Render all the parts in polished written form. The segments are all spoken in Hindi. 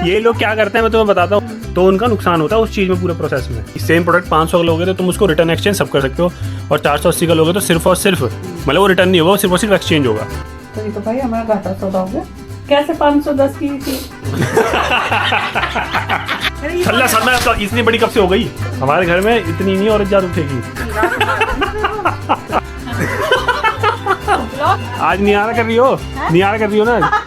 ये लोग क्या करते हैं मैं तुम्हें बताता हूँ, तो उनका नुकसान होता है उस चीज़ में पूरे प्रोसेस में। सेम प्रोडक्ट 500 का लोगे तो तुम उसको रिटर्न एक्सचेंज सब कर सकते हो, और 480 का लोगे तो सिर्फ और सिर्फ मतलब वो रिटर्न नहीं होगा, वो सिर्फ और सिर्फ एक्सचेंज होगा। तो ये तो भाई हमारा घाटा सौदा हो गया। कैसे 510 की थी? अल्लाह सल्ला तो इतनी बड़ी कब से हो गई हमारे घर में, इतनी नहीं और ज्यादा उठेगी। आज नियारा कर रही हो, नियारा कर रही हो ना।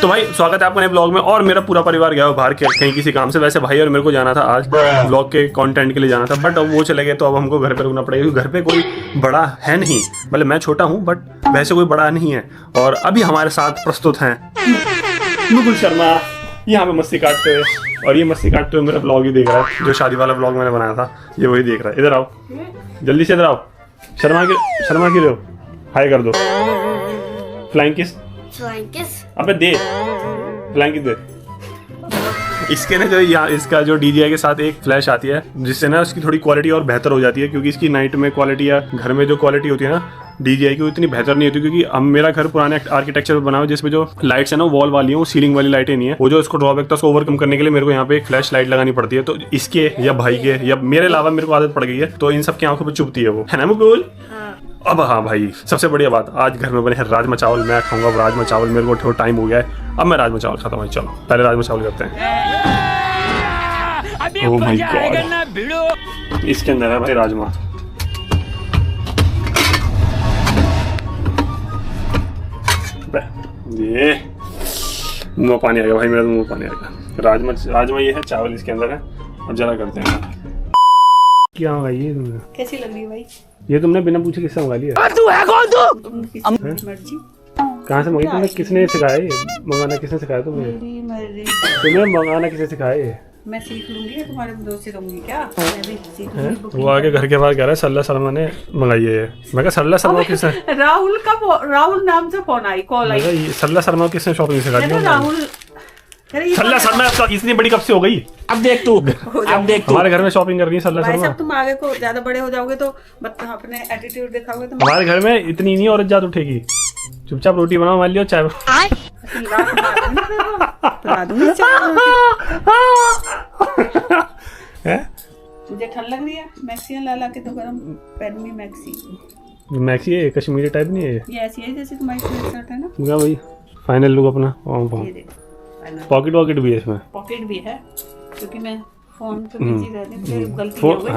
तो भाई स्वागत है आपका नए ब्लॉग में, और मेरा पूरा परिवार गया हो बाहर के कहीं किसी काम से। वैसे भाई और मेरे को जाना था आज ब्लॉग के कंटेंट के लिए जाना था, बट अब वो चले गए तो अब हमको घर पे रुकना पड़ेगा, क्योंकि घर पे कोई बड़ा है नहीं। मतलब मैं छोटा हूँ बट वैसे कोई बड़ा नहीं है। और अभी हमारे साथ प्रस्तुत हैं मुकुल शर्मा, यहाँ पे मस्ती काटते हुए, और ये मस्ती काटते हुए मेरा ब्लॉग ही देख रहा है, जो शादी वाला ब्लॉग मैंने बनाया था ये वही देख रहा है। इधर आओ जल्दी से, इधर आओ। शर्मा की लो, हाय कर दो। फ्लाइंग किस, अबे दे फ्लाइंग किस दे। इसके ना जो यहाँ इसका जो DJI के साथ एक फ्लैश आती है, जिससे ना उसकी थोड़ी क्वालिटी और बेहतर हो जाती है, क्योंकि इसकी नाइट में क्वालिटी या घर में जो क्वालिटी होती है ना DJI की, वो इतनी बेहतर नहीं होती, क्योंकि अब मेरा घर पुराने आर्किटेक्चर में बना हुआ है, जिसमें जो लाइट्स है ना वॉल वाली है, वो सीलिंग वाली लाइटें नहीं है। वो जो इसको ड्रॉबैक था उसको ओवरकम करने के लिए मेरे को यहाँ पे एक फ्लैश लाइट लगानी पड़ती है। तो इसके या भाई के या मेरे अलावा मेरे को आदत पड़ गई है, तो इन सब की आंखों पर चुभती है वो, है ना मुकुल? अब हाँ भाई, सबसे बढ़िया बात, आज घर में बने हैं राजमा चावल। मैं खाऊंगा राजमा चावल, मेरे को थोड़ा टाइम हो गया है, अब मैं राजमा चावल खाता हूँ। चलो पहले राजमा चावल करते हैं। ओह माय गॉड, इसके अंदर है भाई राजमा। ये मुंह में पानी आ गया भाई, मेरा मुंह में पानी आ गया। राजमा ये है, चावल इसके अंदर है। अब जरा करते हैं क्या मंगाई है तुमने? कैसी लग रही है भाई? ये तुमने बिना पूछे किससे मंगा लिया? तू है कौन तू? मर्जी। कहाँ से मंगाई तुमने? किसने सिखाया ये मंगाना? किसने सिखाया तुम्हें? तुम्हें मंगाना किसने सिखाया ये? मैं सीख लूंगी, तुम्हारे दोस्त से रहूंगी क्या? मैं भी सीख लूंगी। वो आगे घर के बाहर कह रहा है सल्ला शर्मा ने मंगाई है। मैं कहा सल्ला शर्मा किसने? राहुल नाम से फोन आई, कॉल आई। सल्ला शर्मा किसने शॉपिंग सिखाई? राहुल सल्ला शर्मा इतनी बड़ी कब से हो गई? अब देख तू हमारे घर में शॉपिंग कर रही है सल्ला शर्मा। तुम आगे को ज्यादा बड़े हो जाओगे तो अपने एटीट्यूड दिखाओगे तो हमारे घर में इतनी नहीं और ज्यादा उठेगी। चुपचाप रोटी बनाओ, मान लियो चाय तुझे ठंड लग रही है? मैक्सी ला के तो गरम पैन में मैक्सी है, कश्मीरी टाइप नहीं है ये ऐसी है जैसे तुम्हारी शर्ट है ना। क्या भाई फाइनल लुक अपना। पॉकेट वॉकेट भी है इसमें? पॉकेट भी है, क्योंकि मैं फोन पे बिजी रहती हूँ, गलती हो गई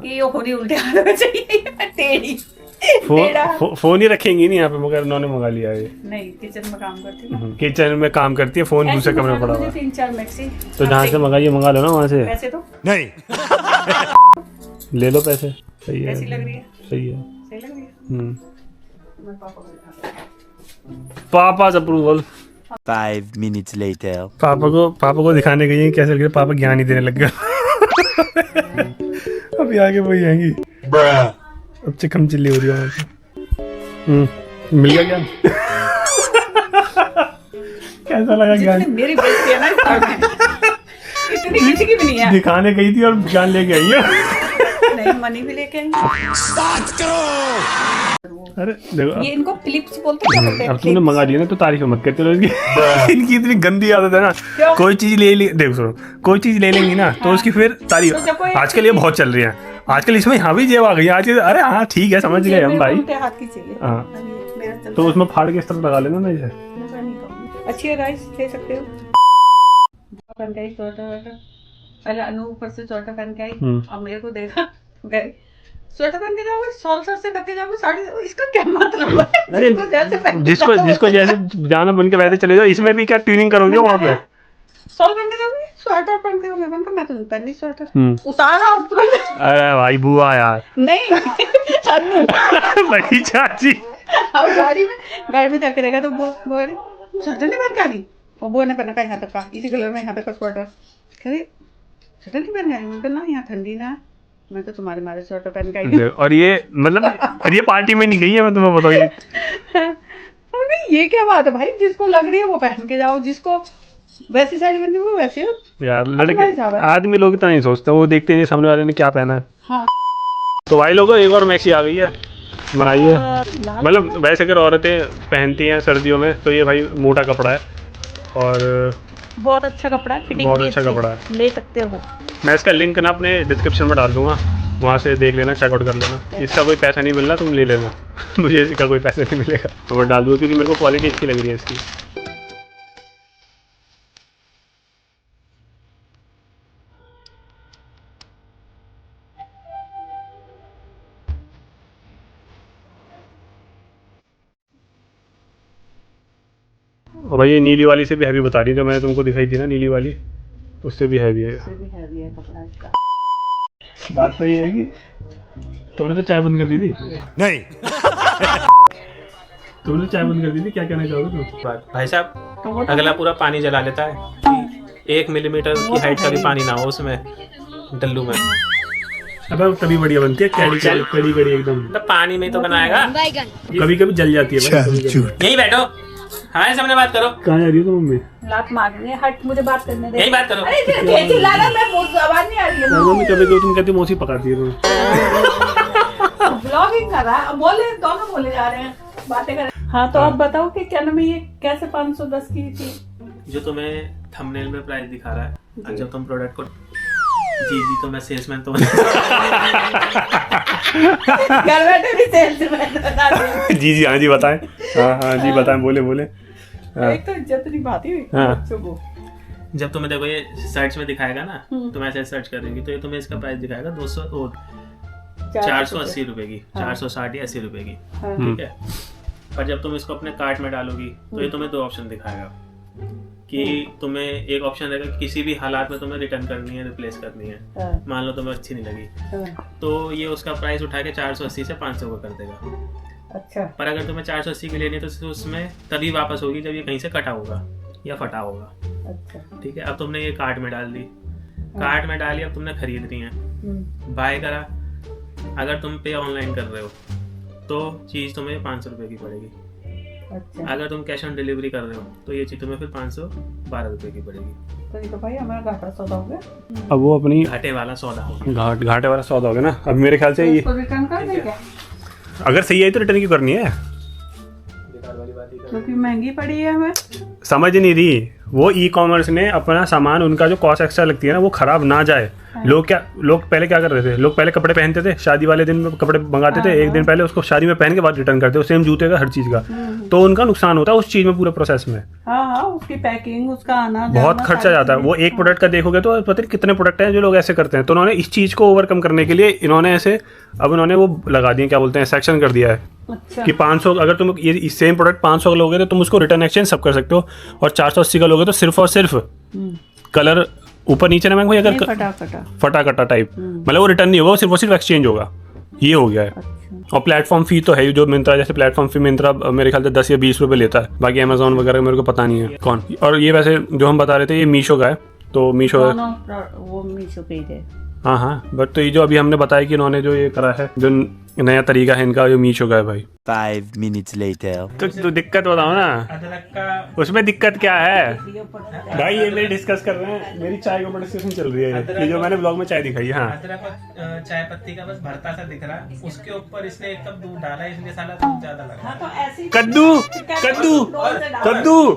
कि ये होनी उल्टे हाथ में चाहिए टेढ़ी। फोन ही रखेंगी नहीं यहाँ पे, मगर उन्होंने मंगा लिया है। नहीं, किचन में काम करती है, किचन में काम करती है, फोन दूसरे कमरे में पड़ा हुआ है। 3-4 मैक्सी तो जहाँ से मंगाइए मंगा लो ना वहाँ से। पैसे तो नहीं ले लो पैसे। सही है, कैसी लग रही है? सही है, सही लग रही है। पापा's अप्रूवल। 5 minutes later. पापा को दिखाने गई है कैसे लग रहा है। पापा ज्ञान ही देने लग गया। अभी आगे वही आएंगी। अब चिकन चिल्ली हो रही है। मिल गया ज्ञान? कैसा लगा ज्ञान? मेरी बेइज्जती है ना इस घर में। इतनी किसी की भी नहीं है। दिखाने गई थी और ज्ञान लेके आई है। नहीं, मनी भी लेके आई। अरे देखो, ये इनको फिलिप्स बोलते हैं। अब तुमने मंगा दिया ना तो तारीफ मत करते रहो इसकी। इनकी इतनी गंदी आदत है ना, कोई चीज देखो सुनो, कोई चीज ले लेंगी ना तो उसकी फिर तारीफ। आजकल ये बहुत चल रही है, आजकल इसमें यहाँ भी जेब आ गई आज। अरे हाँ ठीक है, समझ गए हम भाई। हाँ तो उसमें फाड़ के इस तरह लगा लेना ना इसे। अच्छी है गाइस, ले सकते हो। पहले अनु ऊपर से स्वेटर पहन के आई, अब मेरे को देखा स्वेटर पहन के जाओगे, सॉल सर से ढक के जाओगे, साड़ी, इसका क्या मतलब है? अरे जिसको जैसे जाना बन के वैसे चले जाओ, इसमें भी क्या ट्यूनिंग करोगे वहाँ पे? सॉल पहन के जाओगे, स्वेटर पहन के जाओगे। मैं तो पहन ली स्वेटर, उतारा तुरंत। अरे भाई बुआ यार, नहीं बड़ी चाची अब गाड़ी में जाके रहेगा तो बोले स्वेटर नहीं पहन के आ रही। और वो ने पहना का यहाँ तक का, इसी कलर में यहाँ तक का स्वेटर। कह रही स्वेटर नहीं पहन के आई। मैं ना यहाँ ठंडी ना, मैं तो तुम्हारे मारे स्वेटर पहन के आई। और ये मतलब ये पार्टी में नहीं गई है, मैं तुम्हें बताऊँ। ये क्या बात है भाई? जिसको लग रही है वो पहन के जाओ, जिसको वैसी साड़ी पहनी वो वैसी हो। यार लड़के आदमी लोग इतना नहीं सोचते, वो देखते हैं सामने वाले ने क्या पहना है। हाँ। तो भाई लोगों एक और मैक्सी आ गई है, बनाइए। मतलब वैसे अगर औरतें पहनती हैं सर्दियों में तो ये भाई मोटा कपड़ा है और बहुत अच्छा कपड़ा है, फिटिंग बहुत भी अच्छा अच्छी कपड़ा है, ले सकते हो। मैं इसका लिंक ना अपने डिस्क्रिप्शन में डाल दूंगा, वहाँ से देख लेना, चेकआउट कर लेना। इसका कोई पैसा नहीं मिलना, तुम ले लेना। मुझे इसका कोई पैसा नहीं मिलेगा, तो वो डाल दूँ क्योंकि मेरे को क्वालिटी अच्छी लग रही है इसकी। और भाई ये नीली वाली से भी हैवी बता रही, जो मैंने तुमको दिखाई थी ना नीली वाली, उससे भी हैवी है। कपड़ा इसका। बात तो ये है कि तुमने तो चाय बंद कर दी थी। नहीं। तुमने चाय बंद कर दी थी, क्या कहना चाहोगे तुम? भाई साहब अगला पूरा पानी जला लेता है, 1 मिलीमीटर की हाइट का भी पानी ना हो उसमें डल्लू में। अब तभी बढ़िया बनती है, कड़ी कड़ी कड़ी एकदम। मतलब पानी में तो बनाएगा, कभी कभी जल जाती है भाई, कभी-कभी। यही बैठो, हमारे सामने बात करो। कहाँ जा रही हो तुम मम्मी? लात मारनी है, हट मुझे बात करने दे। यही बात करो। अरे क्या चिल्ला रहा है, मैं बहुत आवाज नहीं आ रही है। मम्मी कभी कभी तुम कहती हो मौसी पकाती है तुम। ब्लॉगिंग कर रहा है, बोले दोनों बोले जा रहे हैं, बातें कर रहे हैं। हाँ तो आप बताओ कि क्या नाम है, ये कैसे 510 की थी? जो तुम्हें थंबनेल में प्राइस दिखा रहा है, और जब तुम प्रोडक्ट को जी तो मैं सेल्समैन तो घर बैठे भी सेल्समैन बता रहे जी हाँ जी बताएं। हाँ जी बताएं, बोले बोले। हैं। एक तो इज्जत नहीं बाती हुई हाँ। बच्चों को। जब तुम्हें देखो ये सर्च में दिखाएगा ना, तुम ऐसे सर्च करेंगी तो ये तुम्हें इसका प्राइस दिखाएगा 480 रुपए की, 460 या 80 रुपए की, ठीक है। पर जब तुम इसको अपने कार्ट में डालोगी तो ये तुम्हें 2 ऑप्शन दिखाएगा कि तुम्हें एक ऑप्शन रहेगा कि किसी भी हालात में तुम्हें रिटर्न करनी है, रिप्लेस करनी है। मान लो तुम्हें अच्छी नहीं लगी तो ये उसका प्राइस उठा के 480 से 500 का कर देगा। अच्छा। पर अगर तुम्हें 480 की लेनी है तो उसमें तभी वापस होगी जब ये कहीं से कटा होगा या फटा होगा। अच्छा। ठीक है, अब तुमने ये कार्ट में डाल दी, कार्ट में डाली, अब तुमने खरीद रही है, बाय करा। अगर तुम पे ऑनलाइन कर रहे हो तो चीज़ तुम्हें 500 रुपये की पड़ेगी। अच्छा। अगर तुम कैश ऑन डिलीवरी कर रहे हो तो ये चीज़ तुम्हें फिर 512 रुपये की पड़ेगी। तो ये तो भाई हमारा घाटा सौदा हो गया। अब वो अपनी घाटे वाला सौदा होगा। घाटे वाला सौदा हो गया ना। अब मेरे ख्याल से ये तो रिटर्न कर दें क्या? अगर सही आई तो रिटर्न क्यों करनी है? क्योंकि महंगी पड़ी है हमें। समझ नहीं रही, वो ई कॉमर्स ने अपना सामान, उनका जो कॉस्ट एक्स्ट्रा लगती है ना, वो खराब ना जाए। लोग पहले क्या कर रहे थे, लोग पहले कपड़े पहनते थे, शादी वाले दिन में कपड़े मंगाते थे, एक दिन पहले उसको शादी में पहन के बाद रिटर्न करते, सेम जूते का, हर चीज का। तो उनका नुकसान होता है उस चीज में, पूरे प्रोसेस में। हाँ, उसकी पैकिंग, उसका आना बहुत खर्चा जाता है। वो एक प्रोडक्ट का देखोगे तो पता नहीं कितने प्रोडक्ट हैं जो लोग ऐसे करते हैं। तो उन्होंने इस चीज को ओवरकम करने के लिए इन्होंने ऐसे अब उन्होंने वो लगा दिए, क्या बोलते हैं, सेक्शन कर दिया है। अच्छा। कि 500, अगर तुम ये सेम प्रोडक्ट 500 का लोगे तो तुम उसको रिटर्न एक्सचेंज सब कर सकते हो, और 480 का लोगे तो सिर्फ और सिर्फ कलर ऊपर नीचे ना कोई अगर फटा कटा टाइप, मतलब वो रिटर्न नहीं होगा, वो सिर्फ और सिर्फ एक्सचेंज होगा। ये हो गया है। अच्छा। और प्लेटफॉर्म फी तो है ही, जो मिंत्रा जैसे प्लेटफॉर्म फी मिंत्रा मेरे ख्याल से 10 या 20 रुपये लेता है, बाकी अमेजोन वगैरह मेरे को पता नहीं है कौन। और ये वैसे जो हम बता रहे थे ये मीशो का है, तो मीशो वो मीशो पे ही है। हाँ, बट तो ये जो अभी हमने बताया कि इन्होंने जो ये करा है, जो नया तरीका है इनका, जो मीशो का है भाई। 5 minutes later. तो दिक्कत बताओ ना, अदरक का उसमें दिक्कत क्या है भाई? ये मेरी डिस्कस कर रहे हैं, मेरी चाय के ऊपर डिस्कशन चल रही है, ये जो मैंने ब्लॉग में चाय दिखाई है। हाँ, अदरक और चाय पत्ती का बस भरता सा दिख रहा है, उसके ऊपर इसने 1 कप दूध डाला, इसलिए साला दूध ज्यादा लगा। हाँ, तो ऐसी कद्दू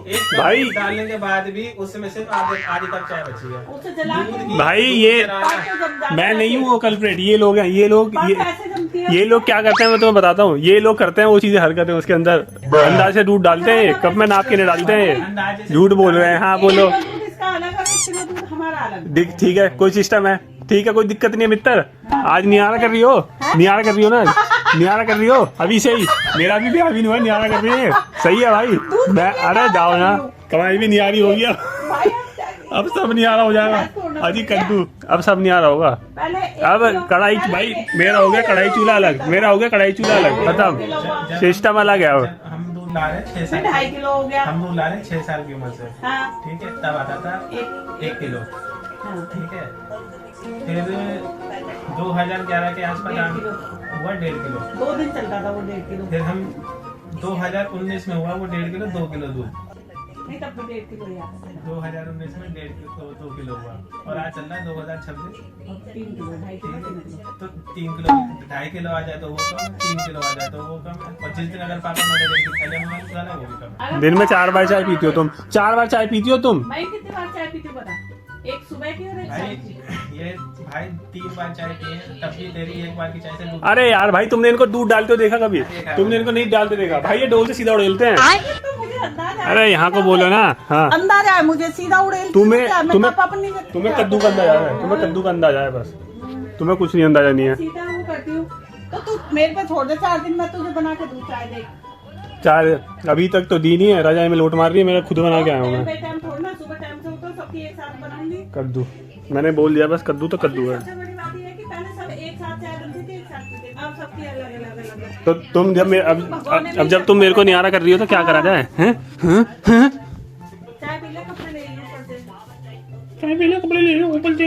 एक भाई, कप डालने के बाद भी उसमें सिर्फ आधी कप चाय बची है। उसे जला के भाई ये मैं नहीं हूँ वो कल्प्रेट, ये लोग हैं, ये लोग क्या करते हैं मैं तुम्हें बताता हूँ। ये लोग करते हैं वो चीजें, हरकतें उसके अंदर अंदाज से दूध डालते हैं, कप में नाप के नहीं डालते हैं, झूठ बोल रहे हैं। हाँ बोलो, ठीक है, कोई सिस्टम है, ठीक है, कोई दिक्कत नहीं है मित्र। आज नियारा कर रही हो, नियारा कर रही हो ना, नियारा कर रही हो अभी से ही, मेरा भी ब्याह भी नहीं हुआ, नियारा कर रही है, सही है भाई। मैं अरे जाओ ना, कमाई भी नियारी हो गया, अब सब नियारा हो जाएगा। अजी कद्दू, अब सब नियारा होगा। अब कढ़ाई भाई मेरा हो गया कढ़ाई चूल्हा अलग, मेरा हो गया कढ़ाई चूल्हा अलग, खत्म, सिस्टम अलग है। अब हम दूध ला रहे 6 साल, 2.5 किलो हो गया। हम दूध ला रहे 6 साल की उम्र से। हाँ। ठीक है, तब आता था 1 किलो। ठीक है, फिर 2011 के आसपास हुआ 1.5 किलो, 2 दिन चलता था वो 1.5 किलो। फिर हम 2019 में हुआ वो 1.5 किलो, 2 किलो दूध। नहीं तब तो 1.5 किलो ही आता था 2019 में 2 किलो हुआ और आज चल रहा है 2026 अब 3 किलो 2.5 किलो तो 3 किलो 2.5 किलो आ जाए तो वो कम, 3 किलो आ जाए तो वो कम। 25 दिन अगर पापा मदद की थैले में चला वो भी कम। दिन में 4 बार चाय पीती हो तुम? 4 बार चाय पीती हो तुम? मैं कितनी बार चाय पीती हूँ बता? एक सुबह की और एक शाम भाई की। ये भाई 3 बार चाय पिए तब भी तेरी 1 बार की चाय से दूध। अरे यार भाई, तुमने इनको दूध डालते हुए देखा कभी? तुमने इनको नहीं डालते देखा भाई? ये डोल से सीधा उड़ेलते हैं। तो मुझे अंदाजा है। अरे यहाँ को बोलो ना। हाँ, अंदाजा है मुझे, सीधा उड़ेल तुम्हें कद्दू का अंदाजा है, तुम्हें कद्दू का अंदाजा है बस, तुम्हें कुछ नहीं अंदाजा नहीं है। सीधा वो करती हूँ तो तू मेरे पे छोड़ दे, 4 दिन में तुझे बना के दूँ चाय दे। चाय अभी तक तो दी नहीं है, रजाई में लोट मार रही है, मेरा खुद बना के आया हूँ मैं। टाइम थोड़ा, सुबह टाइम से उठो, सबकी एक साथ बनाऊंगी। कद्दू मैंने बोल दिया बस, कद्दू तो कद्दू है। सबसे बड़ी बात ये है कि पहले सब एक साथ चाय बनती थी, एक साथ पीते, अब सबकी अलग अलग अलग। तो तुम जब अब जब तुम मेरे को नियारा कर रही हो तो क्या करा जाए? हैं? चाय पी ले, कपड़े ले लो, ऊपर से। चाय पी लो, कपड़े ले लो ऊपर से।